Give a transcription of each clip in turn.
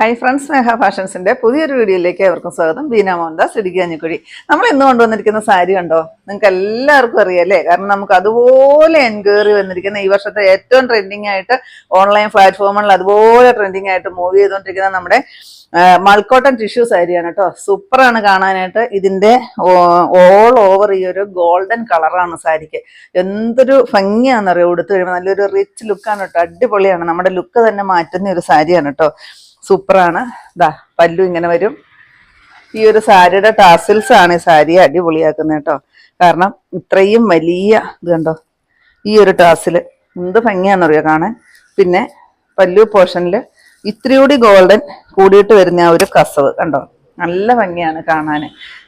Hi friends, സ്നേഹ ഫാഷൻസിന്റെ പുതിയൊരു വീഡിയോയിലേക്ക് അവർക്കും സ്വാഗതം. ബീന മോഹൻദാസ്, ഇടുക്കി കഞ്ഞിക്കുഴി. നമ്മൾ ഇന്ന് കൊണ്ടുവന്നിരിക്കുന്ന സാരി കണ്ടോ? നിങ്ങൾക്ക് എല്ലാവർക്കും അറിയാല്ലേ, കാരണം നമുക്ക് അതുപോലെ എൻക്വയറി വന്നിരിക്കുന്ന ഈ വർഷത്തെ ഏറ്റവും ട്രെൻഡിങ് ആയിട്ട് ഓൺലൈൻ പ്ലാറ്റ്ഫോമുകളിൽ അതുപോലെ ട്രെൻഡിങ് ആയിട്ട് മൂവ് ചെയ്തുകൊണ്ടിരിക്കുന്ന നമ്മുടെ മൾക്കോട്ടൺ ടിഷ്യൂ സാരിയാണ് കേട്ടോ. സൂപ്പറാണ് കാണാനായിട്ട്. ഇതിന്റെ ഓൾ ഓവർ ഈ ഒരു ഗോൾഡൻ കളറാണ് സാരിക്ക്. എന്തൊരു ഭംഗിയാണെന്നറിയോ, ഉടുത്തു കഴിയുമ്പോൾ നല്ലൊരു റിച്ച് ലുക്കാണ് കേട്ടോ. അടിപൊളിയാണ്, നമ്മുടെ ലുക്ക് തന്നെ മാറ്റുന്ന ഒരു സാരിയാണ് കേട്ടോ. സൂപ്പറാണ്. ദാ പല്ലു ഇങ്ങനെ വരും. ഈ ഒരു സാരിയുടെ ടാസിൽസ് ആണ് ഈ സാരിയെ അടിപൊളിയാക്കുന്നത് കേട്ടോ. കാരണം ഇത്രയും വലിയ ഇത് കണ്ടോ, ഈ ഒരു ടാസിൽ എന്ത് ഭംഗിയാണെന്നറിയോ കാണാൻ. പിന്നെ പല്ലു പോർഷനിൽ ഇത്തിരിയൂടി ഗോൾഡൻ കൂടിയിട്ട് വരുന്ന ആ ഒരു കസവ് കണ്ടോ, നല്ല ഭംഗിയാണ് കാണാൻ,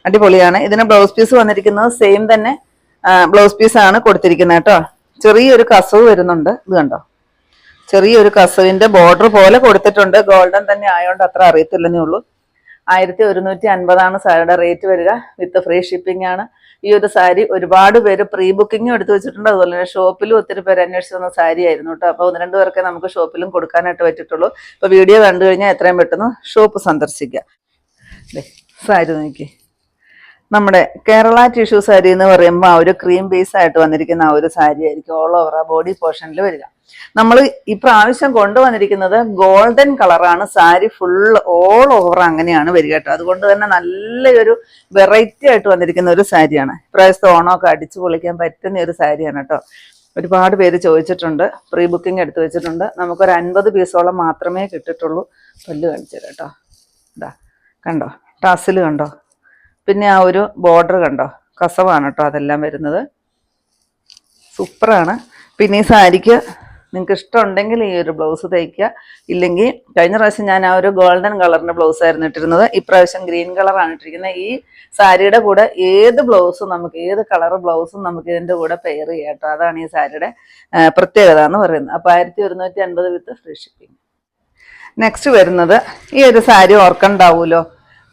അടിപൊളിയാണ്. ഇതിന് ബ്ലൗസ് പീസ് വന്നിരിക്കുന്നത് സെയിം തന്നെ ബ്ലൗസ് പീസാണ് കൊടുത്തിരിക്കുന്നത് കേട്ടോ. ചെറിയൊരു കസവ് വരുന്നുണ്ട്, ഇത് കണ്ടോ, ചെറിയൊരു കസവിന്റെ ബോർഡർ പോലെ കൊടുത്തിട്ടുണ്ട്. ഗോൾഡൻ തന്നെ ആയതുകൊണ്ട് അത്ര അറിയത്തില്ലെന്നേ ഉള്ളൂ. 1150 സാരിയുടെ റേറ്റ് വരിക. വിത്ത് ഫ്രീ ഷിപ്പിംഗ് ആണ്. ഈ ഒരു സാരി ഒരുപാട് പേര് പ്രീ ബുക്കിങ്ങും എടുത്തു വെച്ചിട്ടുണ്ട്. അതുപോലെ തന്നെ ഷോപ്പിലും ഒത്തിരി പേര് അന്വേഷിച്ച് വന്ന സാരി ആയിരുന്നു കേട്ടോ. അപ്പോൾ 1-2 പേർക്കേ നമുക്ക് ഷോപ്പിലും കൊടുക്കാനായിട്ട് പറ്റിയിട്ടുള്ളൂ. അപ്പോൾ വീഡിയോ കണ്ടു കഴിഞ്ഞാൽ എത്രയും പെട്ടെന്ന് ഷോപ്പ് സന്ദർശിക്കുക. സാരി നോക്കി, നമ്മുടെ കേരള ടിഷ്യൂ സാരി എന്ന് പറയുമ്പോൾ ആ ഒരു ക്രീം ബേസ് ആയിട്ട് വന്നിരിക്കുന്ന ആ ഒരു സാരി ആയിരിക്കും ഓൾ ഓവർ ആ ബോഡി പോർഷനിൽ വരിക. നമ്മൾ ഇപ്രാവശ്യം കൊണ്ടുവന്നിരിക്കുന്നത് ഗോൾഡൻ കളറാണ്. സാരി ഫുൾ ഓൾ ഓവർ അങ്ങനെയാണ് വരിക കേട്ടോ. അതുകൊണ്ട് തന്നെ നല്ലൊരു വെറൈറ്റി ആയിട്ട് വന്നിരിക്കുന്ന ഒരു സാരിയാണ്. ഇപ്രാവശ്യത്തെ ഓണമൊക്കെ അടിച്ചു പൊളിക്കാൻ പറ്റുന്ന ഒരു സാരിയാണ് കേട്ടോ. ഒരുപാട് പേര് ചോദിച്ചിട്ടുണ്ട്, പ്രീ ബുക്കിംഗ് എടുത്തു വെച്ചിട്ടുണ്ട്. നമുക്കൊരു 50 പീസോളം മാത്രമേ കിട്ടിയിട്ടുള്ളൂ. പല്ല് കാണിച്ചു തരാം കേട്ടോ. ഇതാ കണ്ടോ, ടാസിൽ കണ്ടോ, പിന്നെ ആ ഒരു ബോർഡർ കണ്ടോ, കസവാണ് കേട്ടോ അതെല്ലാം വരുന്നത്. സൂപ്പറാണ്. പിന്നെ ഈ സാരിക്ക് നിങ്ങൾക്ക് ഇഷ്ടമുണ്ടെങ്കിൽ ഈ ഒരു ബ്ലൗസ് തയ്ക്കുക. ഇല്ലെങ്കിൽ കഴിഞ്ഞ പ്രാവശ്യം ഞാൻ ആ ഒരു ഗോൾഡൻ കളറിന്റെ ബ്ലൗസ് ആയിരുന്നു ഇട്ടിരുന്നത്. ഇപ്രാവശ്യം ഗ്രീൻ കളറാണ് ഇട്ടിരിക്കുന്നത്. ഈ സാരിയുടെ കൂടെ ഏത് ബ്ലൗസും നമുക്ക്, ഏത് കളർ ബ്ലൗസും നമുക്ക് ഇതിന്റെ കൂടെ പെയർ ചെയ്യാം കേട്ടോ. അതാണ് ഈ സാരിയുടെ പ്രത്യേകത എന്ന് പറയുന്നത്. അപ്പോൾ 1150 വിത്ത് ഫ്രീ ഷിപ്പിംഗ്. നെക്സ്റ്റ് വരുന്നത് ഈ ഒരു സാരി ഓർക്കണ്ടാവൂലോ,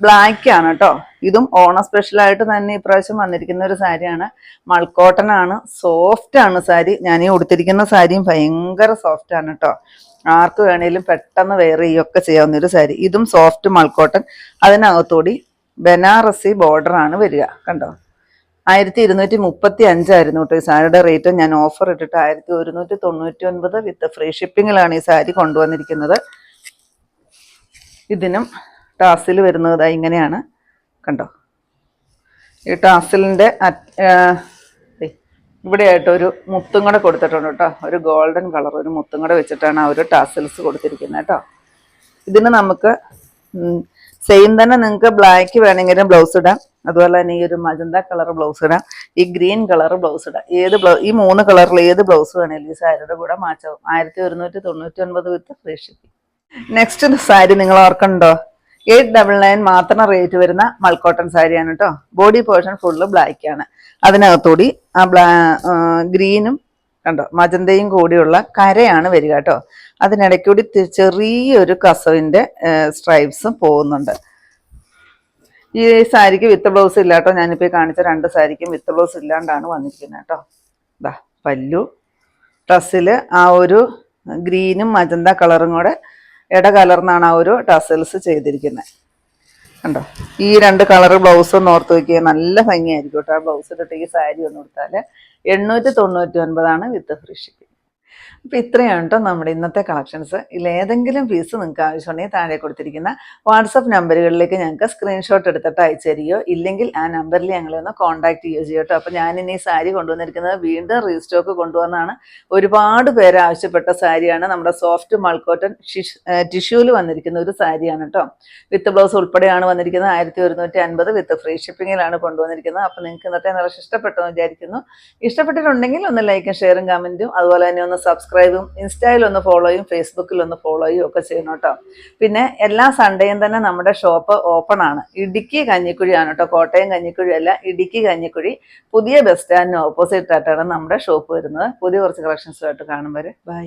ബ്ലാക്ക് ആണ് കേട്ടോ. ഇതും ഓണം സ്പെഷ്യലായിട്ട് തന്നെ ഇപ്രാവശ്യം വന്നിരിക്കുന്ന ഒരു സാരിയാണ്. മൾക്കോട്ടൺ ആണ്, സോഫ്റ്റ് ആണ് സാരി. ഞാൻ ഈ ഉടുത്തിരിക്കുന്ന സാരിയും ഭയങ്കര സോഫ്റ്റ് ആണ് കേട്ടോ. ആർക്ക് വേണേലും പെട്ടെന്ന് വെയർ ചെയ്യുകയൊക്കെ ചെയ്യാവുന്ന ഒരു സാരി. ഇതും സോഫ്റ്റ് മൾക്കോട്ടൺ. അതിനകത്തോടി ബനാറസി ബോർഡർ ആണ് വരിക കണ്ടോ. 1235 ആയിരുന്നു കേട്ടോ ഈ സാരിയുടെ റേറ്റ്. ഞാൻ ഓഫർ ഇട്ടിട്ട് 1199 വിത്ത് ഫ്രീ ഷിപ്പിങ്ങിലാണ് ഈ സാരി കൊണ്ടുവന്നിരിക്കുന്നത്. ഇതിനും ടാസിൽ വരുന്നത് ഇങ്ങനെയാണ് കണ്ടോ. ഈ ടാസിലിന്റെ ഇവിടെയായിട്ട് ഒരു മുത്തും കൂടെ കൊടുത്തിട്ടുണ്ട് കേട്ടോ. ഒരു ഗോൾഡൻ കളർ ഒരു മുത്തും കൂടെ വെച്ചിട്ടാണ് ആ ഒരു ടാസിൽസ് കൊടുത്തിരിക്കുന്നത് കേട്ടോ. ഇതിന് നമുക്ക് സെയിം തന്നെ നിങ്ങൾക്ക് ബ്ലാക്ക് വേണമെങ്കിലും ബ്ലൗസ് ഇടാം. അതുപോലെ തന്നെ ഈ ഒരു മജന്ത കളർ ബ്ലൗസ് ഇടാം, ഈ ഗ്രീൻ കളർ ബ്ലൗസ് ഇടാം. ഈ 3 കളറിൽ ഏത് ബ്ലൗസ് വേണമെങ്കിലും ഈ സാരിയുടെ കൂടെ മാച്ചാവും. 1199 വിത്ത് ഫ്രീ ഷിപ്പിംഗ്. നെക്സ്റ്റ് സാരി നിങ്ങൾ ഓർക്കണ്ടോ, 899 മാത്രം റേറ്റ് വരുന്ന മൾക്കോട്ടൺ സാരിയാണ് കേട്ടോ. ബോഡി പോർഷൻ ഫുള്ള് ബ്ലാക്ക് ആണ്. അതിനകത്തൂടി ആ ഗ്രീനും കണ്ടോ മജന്തയും കൂടിയുള്ള കരയാണ് വരിക കേട്ടോ. അതിനിടയ്ക്കൂടി ചെറിയൊരു കസവിന്റെ സ്ട്രൈപ്സും പോകുന്നുണ്ട്. ഈ സാരിക്ക് വിത്ത് ബ്ലൗസ് ഇല്ല കേട്ടോ. ഞാനിപ്പോൾ കാണിച്ച 2 സാരിക്കും വിത്ത് ബ്ലൗസ് ഇല്ലാണ്ടാണ് വന്നിരിക്കുന്നത് കേട്ടോ. ഇതാ പല്ലു, ഡ്രസ്സില് ആ ഒരു ഗ്രീനും മജന്ത കളറും കൂടെ ഇടകലർന്നാണ് ആ ഒരു ടസൽസ് ചെയ്തിരിക്കുന്നത് കണ്ടോ. ഈ 2 കളർ ബ്ലൗസ് ഒന്ന് ഓർത്ത് വയ്ക്കുക, നല്ല ഭംഗിയായിരിക്കും കേട്ടോ. ആ ബ്ലൗസ് ഇട്ടിട്ട് ഈ സാരി ഒന്ന് കൊടുത്താൽ 899 വിത്ത് ഫ്രീ ഷിപ്പിംഗ്. അപ്പോൾ ഇത്രയാണ് കേട്ടോ നമ്മുടെ ഇന്നത്തെ കളക്ഷൻസ്. ഇതിൽ ഏതെങ്കിലും പീസ് നിങ്ങൾക്ക് ആവശ്യമുണ്ടെങ്കിൽ താഴെ കൊടുത്തിരിക്കുന്ന വാട്സപ്പ് നമ്പറുകളിലേക്ക് ഞങ്ങൾക്ക് സ്ക്രീൻഷോട്ട് എടുത്തിട്ട് അയച്ചു തരികയോ ഇല്ലെങ്കിൽ ആ നമ്പറിൽ ഞങ്ങളെ ഒന്ന് കോൺടാക്ട് ചെയ്യുകയോ ചെയ്യും കേട്ടോ. അപ്പോൾ ഞാനിനി ഈ സാരി കൊണ്ടുവന്നിരിക്കുന്നത് വീണ്ടും റീസ്റ്റോക്ക് കൊണ്ടുവന്നാണ്. ഒരുപാട് പേര് ആവശ്യപ്പെട്ട സാരിയാണ്. നമ്മുടെ സോഫ്റ്റ് മൾക്കോട്ടൺ ടിഷ്യൂവിൽ വന്നിരിക്കുന്ന ഒരു സാരിയാണ് കേട്ടോ. വിത്ത് ബ്ലൗസ് ഉൾപ്പെടെയാണ് വന്നിരിക്കുന്നത്. 1150 വിത്ത് ഫ്രീ ഷിപ്പിങ്ങിലാണ് കൊണ്ടുവന്നിരിക്കുന്നത്. അപ്പോൾ നിങ്ങൾക്ക് ഇന്നത്തെ നിറച്ച് ഇഷ്ടപ്പെട്ടെന്ന് വിചാരിക്കുന്നു. ഇഷ്ടപ്പെട്ടിട്ടുണ്ടെങ്കിൽ ഒന്ന് ലൈക്കും ഷെയറും കമൻറ്റും അതുപോലെ തന്നെ ഒന്ന് സബ്സ്ക്രൈബും, ഇൻസ്റ്റയിൽ ഒന്ന് ഫോളോയും ഫേസ്ബുക്കിൽ ഒന്ന് ഫോളോയും ഒക്കെ ചെയ്യണം കേട്ടോ. പിന്നെ എല്ലാ സൺഡേയും തന്നെ നമ്മുടെ ഷോപ്പ് ഓപ്പൺ ആണ്. ഇടുക്കി കഞ്ഞിക്കുഴിയാണ് കേട്ടോ, കോട്ടയം കഞ്ഞിക്കുഴി അല്ല, ഇടുക്കി കഞ്ഞിക്കുഴി. പുതിയ ബസ് സ്റ്റാൻഡിന് ഓപ്പോസിറ്റ് ആയിട്ടാണ് നമ്മുടെ ഷോപ്പ് വരുന്നത്. പുതിയ കുറച്ച് കളക്ഷൻസുമായിട്ട് കാണും വരെ ബൈ.